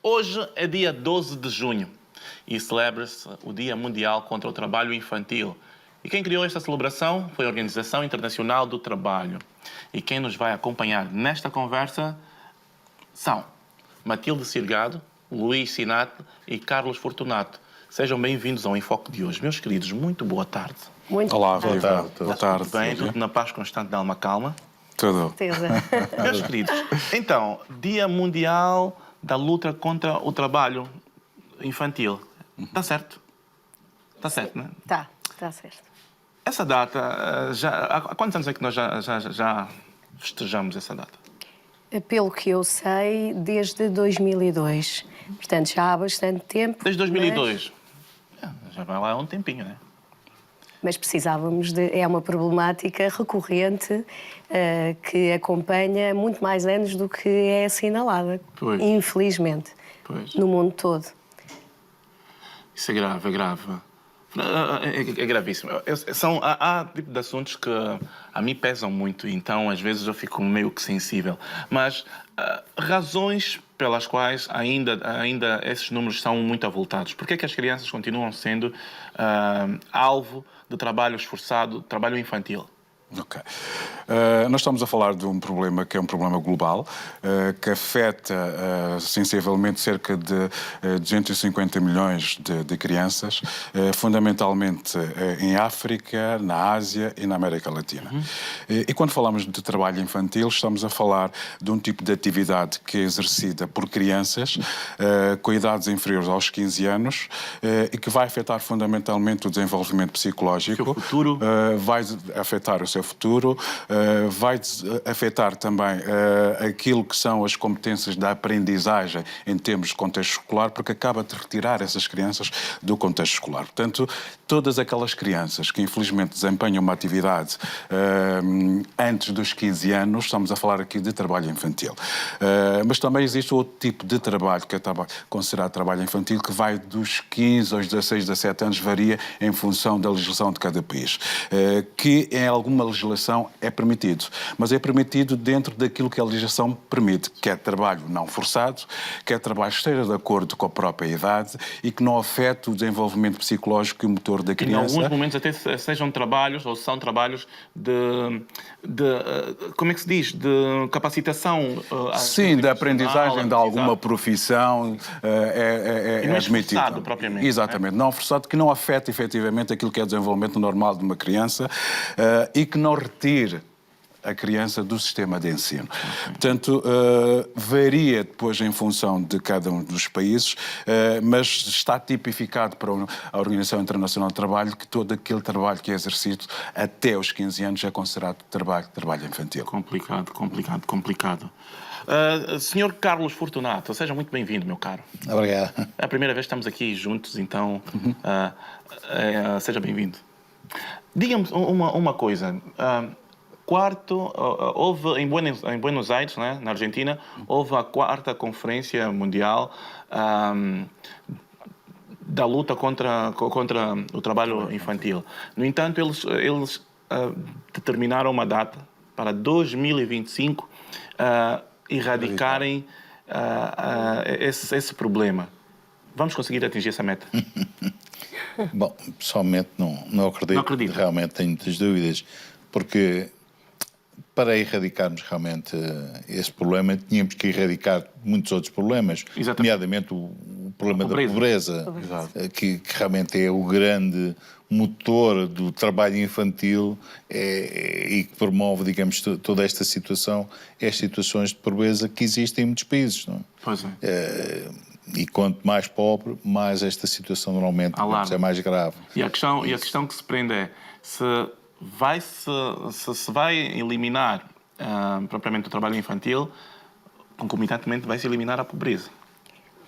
Hoje é dia 12 de junho e celebra-se o Dia Mundial contra o Trabalho Infantil. E quem criou esta celebração foi a Organização Internacional do Trabalho. E quem nos vai acompanhar nesta conversa são Matilde Silgado, Luís Sinato e Carlos Fortunato. Sejam bem-vindos ao Enfoque de hoje. Meus queridos, muito boa tarde. Olá, viva. Boa tarde. Tudo bem? Tudo na paz constante da alma calma? Tudo. Meus queridos, então, Dia Mundial da luta contra o trabalho infantil. Está certo? Está certo, não é? Está certo. Essa data, há quantos anos é que nós já festejamos essa data? Pelo que eu sei, desde 2002. Portanto, já há bastante tempo. Desde 2002? Já vai lá há um tempinho, não é? Mas precisávamos de... É uma problemática recorrente que acompanha muito mais anos do que é assinalada. Pois. Infelizmente. Pois. No mundo todo. Isso é grave, é grave. É gravíssimo. Há tipo de assuntos que a mim pesam muito, então às vezes eu fico meio que sensível. Mas razões pelas quais ainda esses números são muito avultados. Por que é que as crianças continuam sendo alvo de trabalho esforçado, trabalho infantil? Ok. Nós estamos a falar de um problema que é um problema global, que afeta sensivelmente cerca de 250 milhões de crianças, fundamentalmente em África, na Ásia e na América Latina. E quando falamos de trabalho infantil, estamos a falar de um tipo de atividade que é exercida por crianças com idades inferiores aos 15 anos e que vai afetar fundamentalmente o desenvolvimento psicológico. O seu futuro. Vai afetar o seu futuro, vai afetar também aquilo que são as competências da aprendizagem em termos de contexto escolar, porque acaba de retirar essas crianças do contexto escolar. Portanto, todas aquelas crianças que infelizmente desempenham uma atividade antes dos 15 anos, estamos a falar aqui de trabalho infantil. Mas também existe outro tipo de trabalho, que é considerado trabalho infantil, que vai dos 15 aos 16, 17 anos, varia em função da legislação de cada país. Que em alguma legislação é permitido, mas é permitido dentro daquilo que a legislação permite, que é trabalho não forçado, que é trabalho que esteja de acordo com a própria idade e que não afete o desenvolvimento psicológico e o motor da criança. Em alguns momentos até sejam trabalhos, ou são trabalhos como é que se diz? De capacitação. Sim, de aprendizagem de alguma profissão e não é admitido. Forçado, propriamente. Exatamente, não forçado, que não afeta efetivamente aquilo que é o desenvolvimento normal de uma criança e que não retire a criança do sistema de ensino. Portanto, varia depois em função de cada um dos países, mas está tipificado para a Organização Internacional do Trabalho que todo aquele trabalho que é exercido até os 15 anos é considerado trabalho infantil. Complicado. Senhor Carlos Fortunato, seja muito bem-vindo, meu caro. Obrigado. É a primeira vez que estamos aqui juntos, então seja bem-vindo. Diga-me uma coisa. Houve em Buenos Aires, né, na Argentina, houve a 4ª Conferência Mundial da luta contra o trabalho infantil. No entanto, eles determinaram uma data para 2025 erradicarem esse problema. Vamos conseguir atingir essa meta? Bom, pessoalmente não acredito. Não acredito. Realmente tenho muitas dúvidas, porque para erradicarmos realmente esse problema, tínhamos que erradicar muitos outros problemas, nomeadamente o problema da pobreza, que realmente é o grande motor do trabalho infantil e que promove, digamos, toda esta situação, as situações de pobreza que existem em muitos países. Não é? Pois é. E quanto mais pobre, mais esta situação normalmente é mais grave. E a questão que se prende é se vai eliminar propriamente o trabalho infantil, concomitantemente vai-se eliminar a pobreza.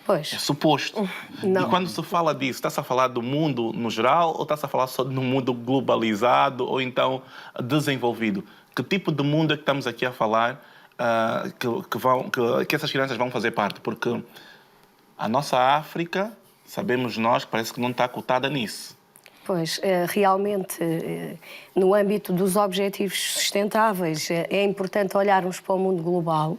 Pois. É suposto. Não. E quando se fala disso, está-se a falar do mundo no geral ou está-se a falar só do mundo globalizado ou então desenvolvido? Que tipo de mundo é que estamos aqui a falar que essas crianças vão fazer parte? Porque a nossa África, sabemos nós, que parece que não está cotada nisso. Pois, realmente, no âmbito dos objetivos sustentáveis, é importante olharmos para o mundo global,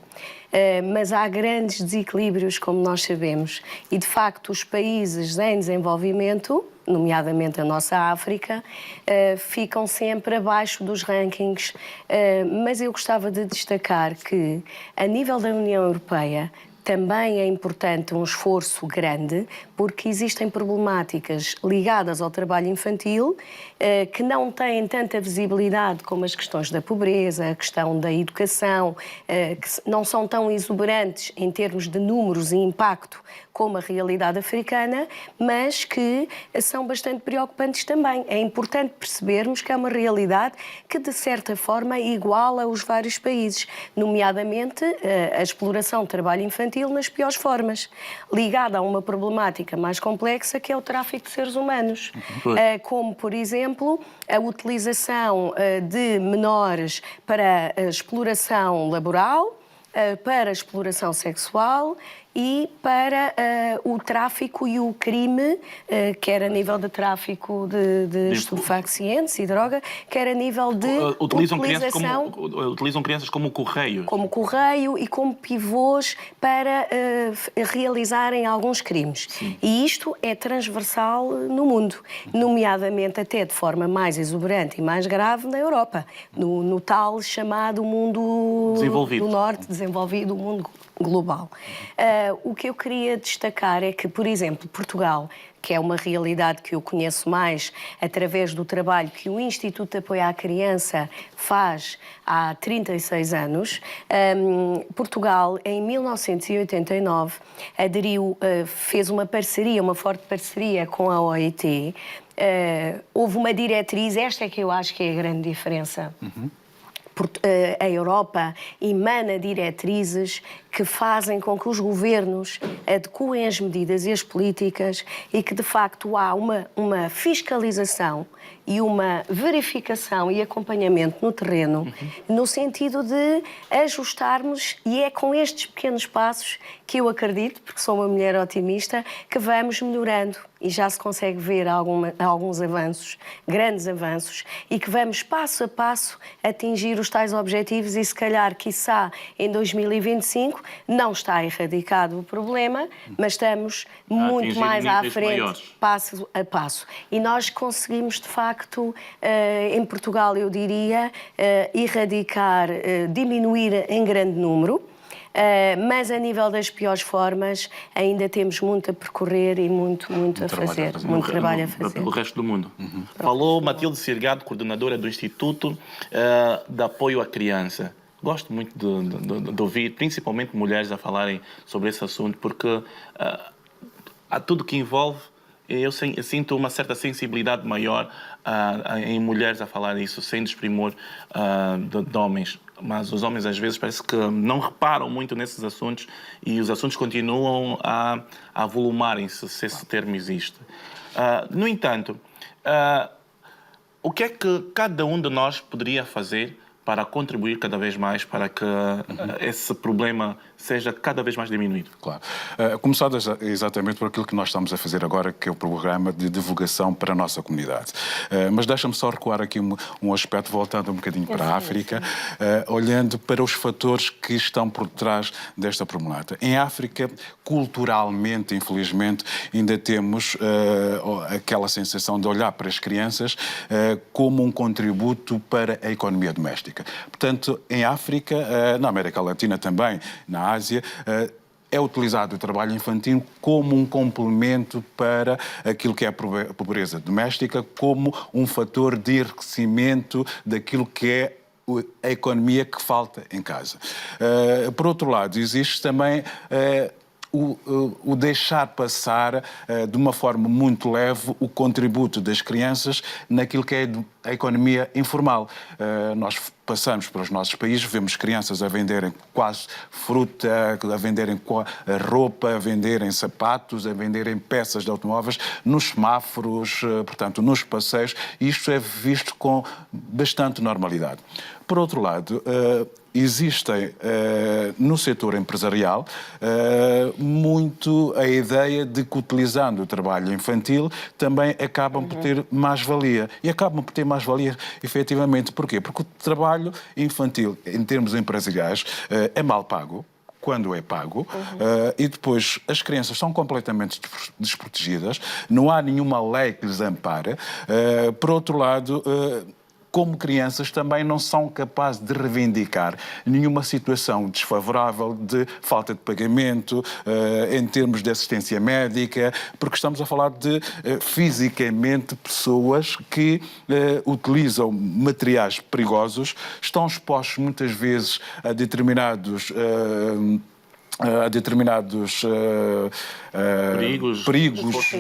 mas há grandes desequilíbrios, como nós sabemos, e de facto os países em desenvolvimento, nomeadamente a nossa África, ficam sempre abaixo dos rankings. Mas eu gostava de destacar que, a nível da União Europeia, também é importante um esforço grande, porque existem problemáticas ligadas ao trabalho infantil que não têm tanta visibilidade como as questões da pobreza, a questão da educação, que não são tão exuberantes em termos de números e impacto como a realidade africana, mas que são bastante preocupantes também. É importante percebermos que é uma realidade que, de certa forma, iguala os vários países, nomeadamente a exploração de trabalho infantil nas piores formas, ligada a uma problemática mais complexa que é o tráfico de seres humanos, como, por exemplo, a utilização de menores para a exploração laboral, para a exploração sexual e para o tráfico e o crime, quer a nível de tráfico de estupefacientes e droga, quer a nível de utilização... Utilizam crianças como correio. Como correio e como pivôs para realizarem alguns crimes. Sim. E isto é transversal no mundo, nomeadamente até de forma mais exuberante e mais grave na Europa, no tal chamado mundo do Norte, desenvolvido, o mundo global. O que eu queria destacar é que, por exemplo, Portugal, que é uma realidade que eu conheço mais através do trabalho que o Instituto de Apoio à Criança faz há 36 anos. Portugal, em 1989, aderiu, fez uma parceria, uma forte parceria com a OIT. Houve uma diretriz, esta é que eu acho que é a grande diferença. A Europa emana diretrizes que fazem com que os governos adequem as medidas e as políticas e que, de facto, há uma fiscalização e uma verificação e acompanhamento no terreno, no sentido de ajustarmos, e é com estes pequenos passos que eu acredito, porque sou uma mulher otimista, que vamos melhorando e já se consegue ver alguns avanços, grandes avanços, e que vamos passo a passo atingir os tais objetivos e, se calhar, quiçá, em 2025, não está erradicado o problema, mas estamos muito mais à frente, passo a passo. E nós conseguimos, de facto, em Portugal, eu diria, erradicar, diminuir em grande número, mas a nível das piores formas ainda temos muito a percorrer e muito a fazer, muito trabalho a fazer. Pelo resto do mundo. Falou Matilde Sirgado, coordenadora do Instituto de Apoio à Criança. Gosto muito de ouvir, principalmente mulheres, a falarem sobre esse assunto, porque há tudo que envolve. Eu sinto uma certa sensibilidade maior em mulheres a falar isso, sem desprimor de homens. Mas os homens, às vezes, parece que não reparam muito nesses assuntos e os assuntos continuam a volumarem-se, se esse termo existe. No entanto, o que é que cada um de nós poderia fazer para contribuir cada vez mais para que esse problema seja cada vez mais diminuído? Claro. Começado exatamente por aquilo que nós estamos a fazer agora, que é o programa de divulgação para a nossa comunidade. Mas deixa-me só recuar aqui um aspecto, voltando um bocadinho para a África, olhando para os fatores que estão por trás desta problemática. Em África, culturalmente, infelizmente, ainda temos aquela sensação de olhar para as crianças como um contributo para a economia doméstica. Portanto, em África, na América Latina também, na Ásia, é utilizado o trabalho infantil como um complemento para aquilo que é a pobreza doméstica, como um fator de enriquecimento daquilo que é a economia que falta em casa. Por outro lado, existe também o deixar passar de uma forma muito leve o contributo das crianças naquilo que é a economia informal. Nós passamos pelos nossos países, vemos crianças a venderem quase fruta, a venderem roupa, a venderem sapatos, a venderem peças de automóveis nos semáforos, portanto, nos passeios, e isto é visto com bastante normalidade. Por outro lado, existem no setor empresarial muito a ideia de que, utilizando o trabalho infantil, também acabam por ter mais-valia. E acabam por ter mais-valia, efetivamente. Porquê? Porque o trabalho infantil, em termos empresariais, é mal pago, quando é pago, e depois as crianças são completamente desprotegidas, não há nenhuma lei que lhes ampare. Por outro lado, como crianças, também não são capazes de reivindicar nenhuma situação desfavorável de falta de pagamento, em termos de assistência médica, porque estamos a falar de, fisicamente, pessoas que utilizam materiais perigosos, estão expostos muitas vezes a determinados perigos,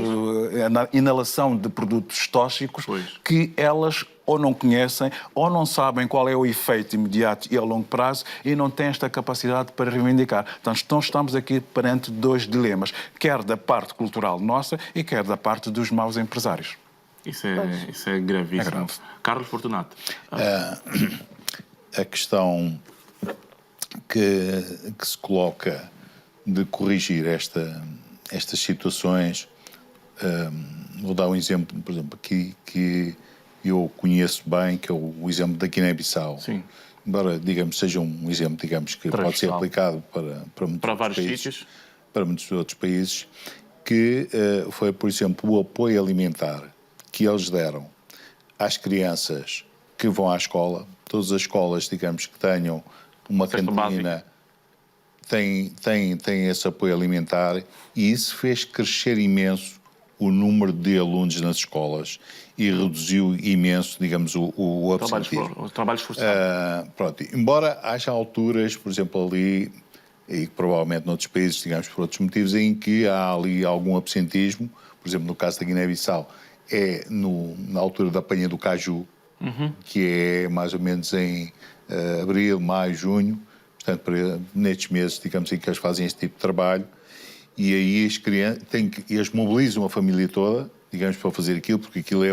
na inalação de produtos tóxicos, que elas ou não conhecem, ou não sabem qual é o efeito imediato e a longo prazo, e não têm esta capacidade para reivindicar. Então estamos aqui perante dois dilemas, quer da parte cultural nossa e quer da parte dos maus empresários. Isso é gravíssimo. É grave. Carlos Fortunato. A questão que se coloca de corrigir estas situações, vou dar um exemplo, por exemplo, que eu conheço bem, que é o exemplo da Guiné-Bissau. Sim. Embora, digamos, seja um exemplo, digamos, que pode ser aplicado para vários sítios, para muitos outros países, que foi, por exemplo, o apoio alimentar que eles deram às crianças que vão à escola. Todas as escolas, digamos, que tenham uma cantina, têm esse apoio alimentar, e isso fez crescer imenso o número de alunos nas escolas e reduziu imenso, digamos, o absentismo. O trabalho esforçado. Pronto. Embora haja alturas, por exemplo, ali, e provavelmente noutros países, digamos, por outros motivos, em que há ali algum absentismo, por exemplo, no caso da Guiné-Bissau, é na altura da apanha do caju, que é mais ou menos em abril, maio, junho, portanto, nestes meses, digamos, em que eles fazem este tipo de trabalho, e aí as crianças eles mobilizam a família toda, digamos, para fazer aquilo, porque aquilo é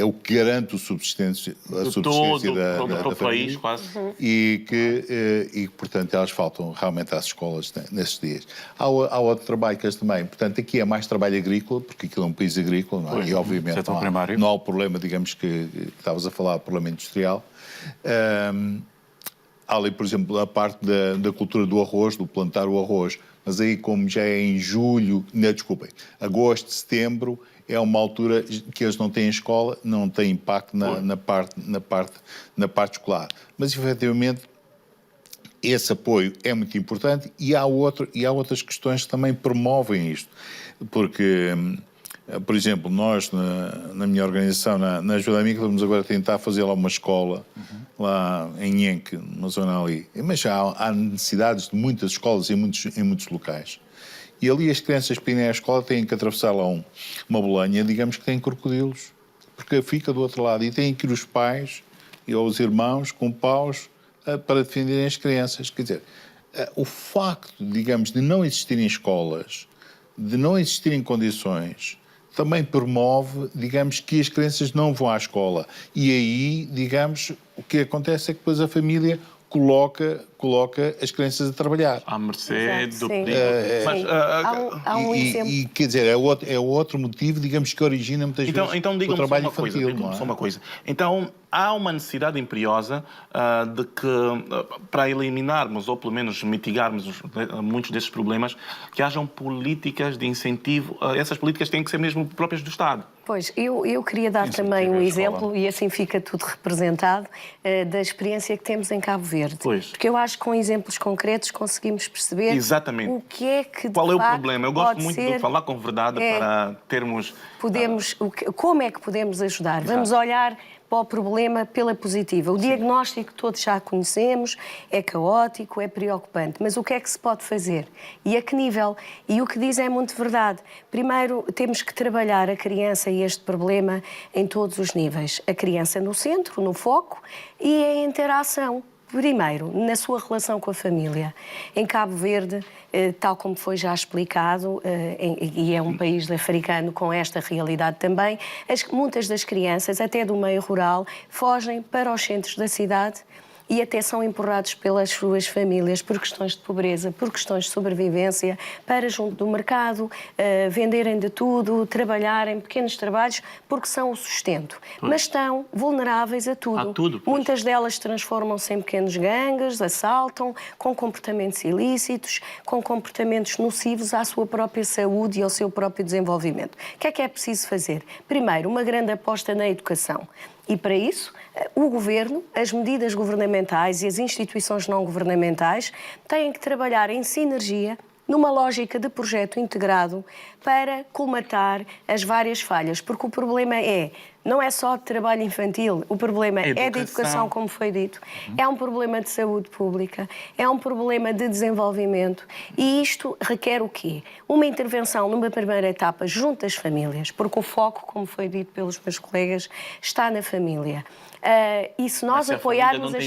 o que garante a subsistência da país, quase. E, portanto, elas faltam realmente às escolas nesses dias. Há outro trabalho que eles também, portanto, aqui é mais trabalho agrícola, porque aquilo é um país agrícola, não é? E obviamente não há o problema, digamos, que estavas a falar, o problema industrial. Há ali, por exemplo, a parte da cultura do arroz, do plantar o arroz, mas aí, como já é em agosto, setembro, é uma altura que eles não têm escola, não tem impacto na parte escolar. Mas, efetivamente, esse apoio é muito importante, e há outras questões que também promovem isto. Porque, por exemplo, nós, na minha organização, na Ajuda Amiga, estamos agora a tentar fazer lá uma escola, lá em Nhenque, numa zona ali. Mas já há necessidades de muitas escolas em muitos locais. E ali as crianças para irem à escola têm que atravessar lá uma bolanha, digamos que tem crocodilos, porque fica do outro lado, e têm que ir os pais e os irmãos com paus para defenderem as crianças. Quer dizer, o facto, digamos, de não existirem escolas, de não existirem condições, também promove, digamos, que as crianças não vão à escola. E aí, digamos, o que acontece é que depois a família coloca as crianças a trabalhar. À mercê do perigo. Há um exemplo. E, quer dizer, é outro motivo, digamos, que origina muitas vezes o trabalho infantil. Só uma coisa. Então, há uma necessidade imperiosa de que, para eliminarmos, ou pelo menos mitigarmos muitos desses problemas, que hajam políticas de incentivo. Essas políticas têm que ser mesmo próprias do Estado. Pois, eu queria dar também um exemplo, e assim fica tudo representado, da experiência que temos em Cabo Verde. Pois. Porque eu acho que com exemplos concretos conseguimos perceber o que é que, de qual é o facto, problema. Eu gosto muito de falar com verdade para termos... Como é que podemos ajudar? Exato. Vamos olhar para o problema pela positiva. O diagnóstico todos já conhecemos, é caótico, é preocupante, mas o que é que se pode fazer? E a que nível? E o que diz é muito verdade. Primeiro, temos que trabalhar a criança e este problema em todos os níveis. A criança no centro, no foco, e a interação. Primeiro, na sua relação com a família. Em Cabo Verde, tal como foi já explicado, e é um país africano com esta realidade também, muitas das crianças, até do meio rural, fogem para os centros da cidade e até são empurrados pelas suas famílias por questões de pobreza, por questões de sobrevivência, para junto do mercado, venderem de tudo, trabalharem pequenos trabalhos, porque são o sustento. Mas estão vulneráveis a tudo. Muitas delas transformam-se em pequenos gangues, assaltam, com comportamentos ilícitos, com comportamentos nocivos à sua própria saúde e ao seu próprio desenvolvimento. O que é preciso fazer? Primeiro, uma grande aposta na educação. E para isso, o Governo, as medidas governamentais e as instituições não governamentais têm que trabalhar em sinergia, numa lógica de projeto integrado, para colmatar as várias falhas. Porque o problema não é só de trabalho infantil, o problema é de educação, como foi dito, é um problema de saúde pública, é um problema de desenvolvimento, e isto requer o quê? Uma intervenção numa primeira etapa junto às famílias, porque o foco, como foi dito pelos meus colegas, está na família. E se nós apoiarmos as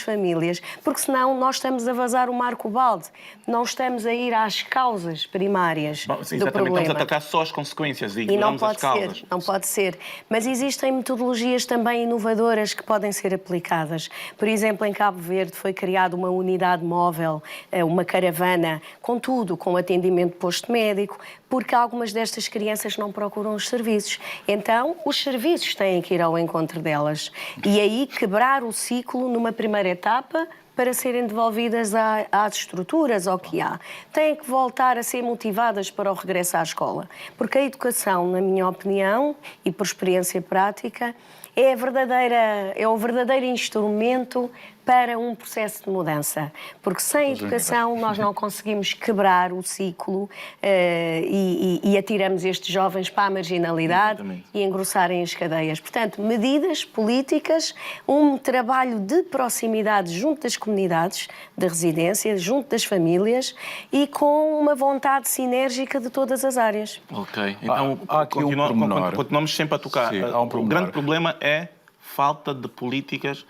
famílias, porque senão nós estamos a vazar o marco balde, não estamos a ir às causas primárias do problema. Estamos a atacar só as consequências e não pode ser. Não pode ser. Mas existem metodologias também inovadoras que podem ser aplicadas. Por exemplo, em Cabo Verde foi criada uma unidade móvel, uma caravana, com tudo, com atendimento posto médico, porque algumas destas crianças não procuram os serviços. Então, os serviços têm que ir ao encontro delas. E aí quebrar o ciclo numa primeira etapa, para serem devolvidas às estruturas ao que há. Têm que voltar a ser motivadas para o regresso à escola. Porque a educação, na minha opinião, e por experiência prática, é o verdadeiro instrumento para um processo de mudança. Porque sem educação nós não conseguimos quebrar o ciclo e atiramos estes jovens para a marginalidade e engrossarem as cadeias. Portanto, medidas políticas, um trabalho de proximidade junto das comunidades de residência, junto das famílias e com uma vontade sinérgica de todas as áreas. Ok. Então, continuamos sempre a tocar. Sim, o grande problema é falta de políticas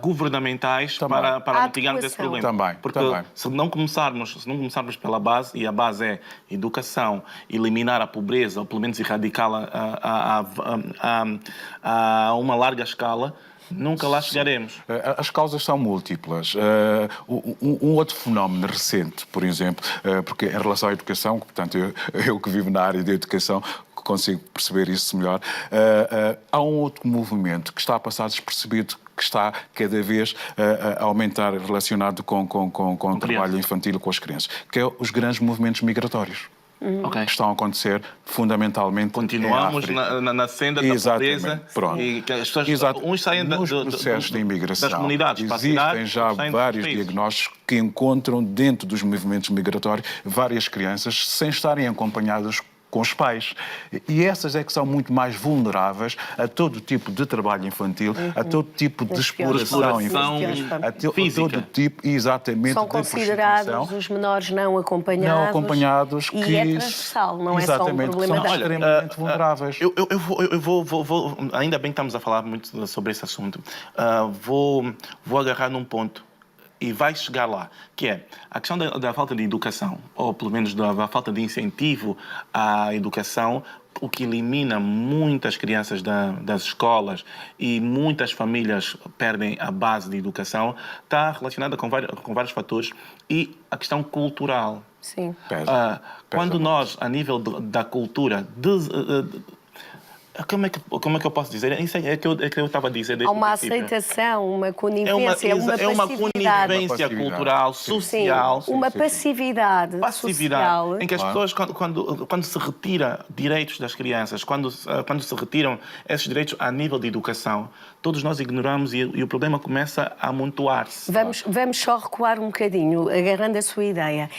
governamentais para mitigarmos esse problema. Porque se não começarmos pela base, e a base é educação, eliminar a pobreza, ou pelo menos erradicá-la a uma larga escala, nunca lá chegaremos. As causas são múltiplas. Um outro fenómeno recente, por exemplo, porque em relação à educação, portanto, eu que vivo na área da educação, consigo perceber isso melhor, há um outro movimento que está a passar despercebido, que está cada vez a aumentar relacionado com o trabalho infantil com as crianças, que é os grandes movimentos migratórios. Que estão a acontecer fundamentalmente continuamos na senda da pobreza. Pronto. E que as pessoas, uns saem nos processos de imigração, das comunidades existem já vários diagnósticos que encontram dentro dos movimentos migratórios várias crianças sem estarem acompanhadas com os pais. E essas é que são muito mais vulneráveis a todo tipo de trabalho infantil, a todo tipo de exploração infantil, a todo tipo, exatamente, são considerados os menores não acompanhados que é transversal, não é só um problema são extremamente vulneráveis. Eu vou, ainda bem que estamos a falar muito sobre esse assunto, vou agarrar num ponto e vai chegar lá, que é a questão da falta de educação, ou pelo menos da falta de incentivo à educação, o que elimina muitas crianças das escolas e muitas famílias perdem a base de educação, está relacionada com vários fatores e a questão cultural. Sim. Quando nós, a nível da cultura, como é que eu posso dizer? Isso é que eu estava a dizer desde há uma aceitação, uma conivência, uma conivência cultural, social. Sim, uma passividade social. Em que as pessoas, quando se retira direitos das crianças, quando se retiram esses direitos a nível de educação, todos nós ignoramos e o problema começa a amontoar-se. Vamos só recuar um bocadinho, agarrando a sua ideia.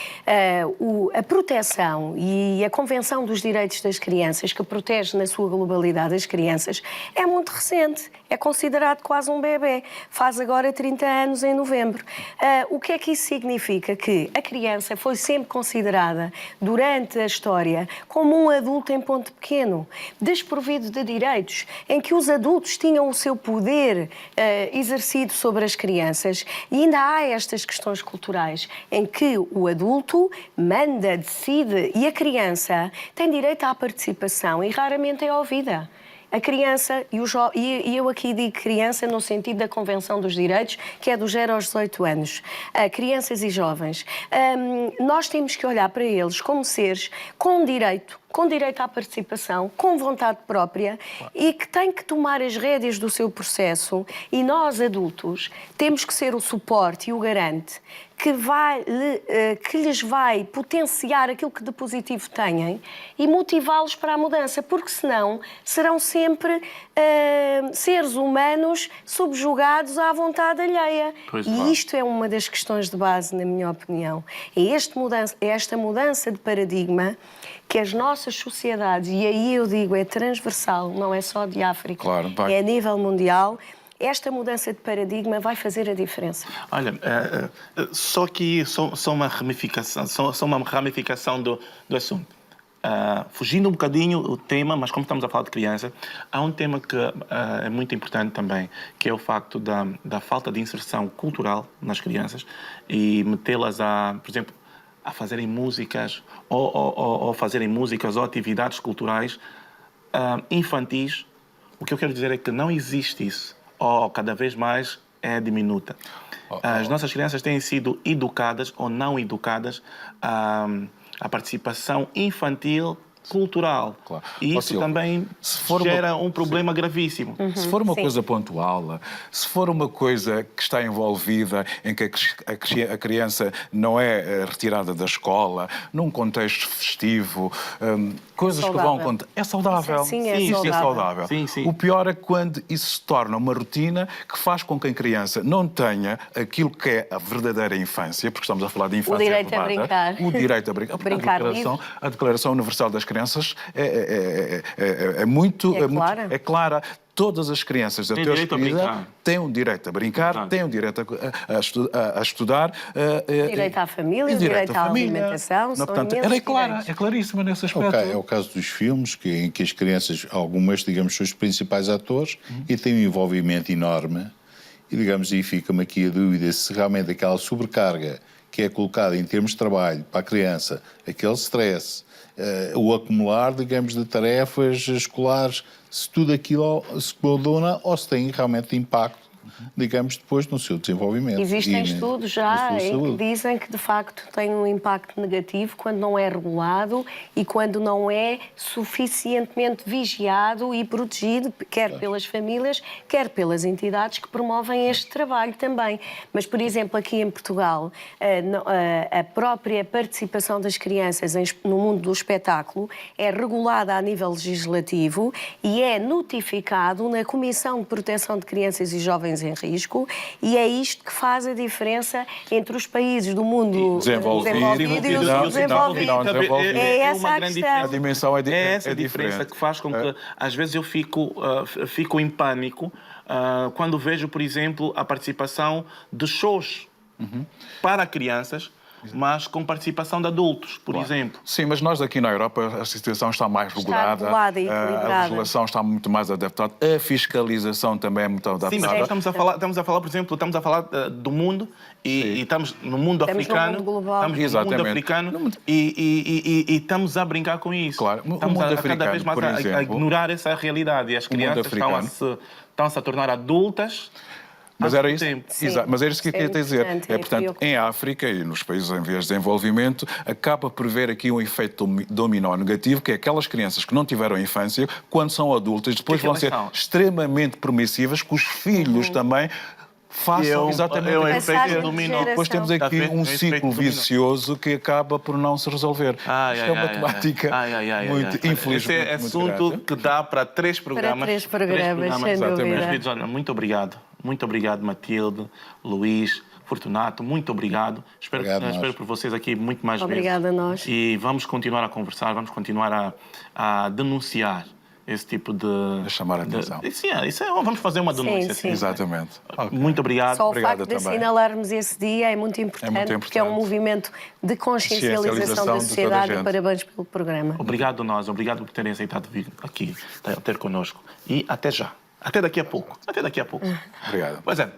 A proteção e a Convenção dos Direitos das Crianças, que protege na sua globalidade das crianças, é muito recente. É considerado quase um bebê. Faz agora 30 anos em novembro. O que é que isso significa? Que a criança foi sempre considerada, durante a história, como um adulto em ponto pequeno, desprovido de direitos, em que os adultos tinham o seu poder exercido sobre as crianças. E ainda há estas questões culturais, em que o adulto manda, decide, e a criança tem direito à participação e raramente é ouvida. A criança, e eu aqui digo criança no sentido da Convenção dos Direitos, que é dos 0 aos 18 anos. Crianças e jovens. Nós temos que olhar para eles como seres com direito à participação, com vontade própria e que têm que tomar as rédeas do seu processo. E nós, adultos, temos que ser o suporte e o garante que lhes vai potenciar aquilo que de positivo têm e motivá-los para a mudança, porque senão serão sempre seres humanos subjugados à vontade alheia. E isto é uma das questões de base, na minha opinião. É esta mudança de paradigma que as nossas sociedades, e aí eu digo, é transversal, não é só de África, é a nível mundial. Esta mudança de paradigma vai fazer a diferença. Olha, só que só uma ramificação do assunto. Fugindo um bocadinho o tema, mas como estamos a falar de criança, há um tema que é muito importante também, que é o facto da falta de inserção cultural nas crianças e metê-las por exemplo, a fazerem músicas ou fazerem músicas ou atividades culturais infantis. O que eu quero dizer é que não existe isso. Ou cada vez mais é diminuta. As nossas crianças têm sido educadas ou não educadas à participação infantil cultural. Claro. E isso também gera um problema gravíssimo. Se for uma coisa pontual, se for uma coisa que está envolvida em que a criança não é retirada da escola, num contexto festivo, coisas que vão acontecer. É saudável. Sim, é saudável. Sim. O pior é quando isso se torna uma rotina que faz com que a criança não tenha aquilo que é a verdadeira infância, porque estamos a falar de infância. O direito a brincar. O direito a brincar. A Declaração Universal das Crianças é clara. Todas as crianças da tua vida têm um direito a brincar, têm um direito a estudar. Direito à família, direito à alimentação. Portanto, é claríssima nesse aspecto. É o caso dos filmes, em que as crianças, algumas, digamos, são os principais atores e têm um envolvimento enorme. E, digamos, aí fica-me aqui a dúvida se realmente aquela sobrecarga que é colocada em termos de trabalho para a criança, aquele stress, o acumular, digamos, de tarefas escolares, se tudo aquilo se condona ou se tem realmente impacto, digamos, depois no seu desenvolvimento. Existem estudos já que dizem que, de facto, tem um impacto negativo quando não é regulado e quando não é suficientemente vigiado e protegido, quer pelas famílias, quer pelas entidades que promovem este trabalho também. Mas, por exemplo, aqui em Portugal, a própria participação das crianças no mundo do espetáculo é regulada a nível legislativo e é notificado na Comissão de Proteção de Crianças e Jovens em Risco, e é isto que faz a diferença entre os países do mundo desenvolvido e o subdesenvolvido. É essa a questão. A dimensão é diferente. É essa a diferença que faz com que, às vezes, eu fico em pânico quando vejo, por exemplo, a participação de shows para crianças, mas com participação de adultos, por exemplo. Sim, mas nós aqui na Europa a situação está mais regulada, e equilibrada. A legislação está muito mais adaptada, a fiscalização também é muito adaptada. Sim, mas estamos a falar, por exemplo, do mundo e estamos no mundo africano. Estamos no mundo africano e estamos a brincar com isso. Claro, estamos cada vez mais a ignorar essa realidade e as crianças estão-se a tornar adultas. Mas era isso, mas era isso que eu queria dizer. Portanto, em África e nos países em vias de desenvolvimento, acaba por ver aqui um efeito dominó negativo, que é aquelas crianças que não tiveram infância, quando são adultas, depois vão ser extremamente permissivas, que os filhos também façam exatamente o efeito dominó. Depois temos aqui um ciclo vicioso que acaba por não se resolver. Isto é uma temática muito, infelizmente. Esse é assunto que dá para 3 programas. Para 3 programas, sem dúvida. Muito obrigado. Muito obrigado, Matilde, Luís, Fortunato. Muito obrigado. Espero por vocês aqui muito mais vezes. Obrigada a nós. E vamos continuar a conversar, vamos continuar a denunciar esse tipo de... A chamar a atenção. Vamos fazer uma denúncia. Sim. Exatamente. Muito obrigado. Só o facto de assinalarmos esse dia é muito importante, porque é um movimento de consciencialização da sociedade. E parabéns pelo programa. Obrigado obrigado por terem aceitado vir aqui, ter connosco. E até já. Até daqui a pouco. Obrigado. Pois é.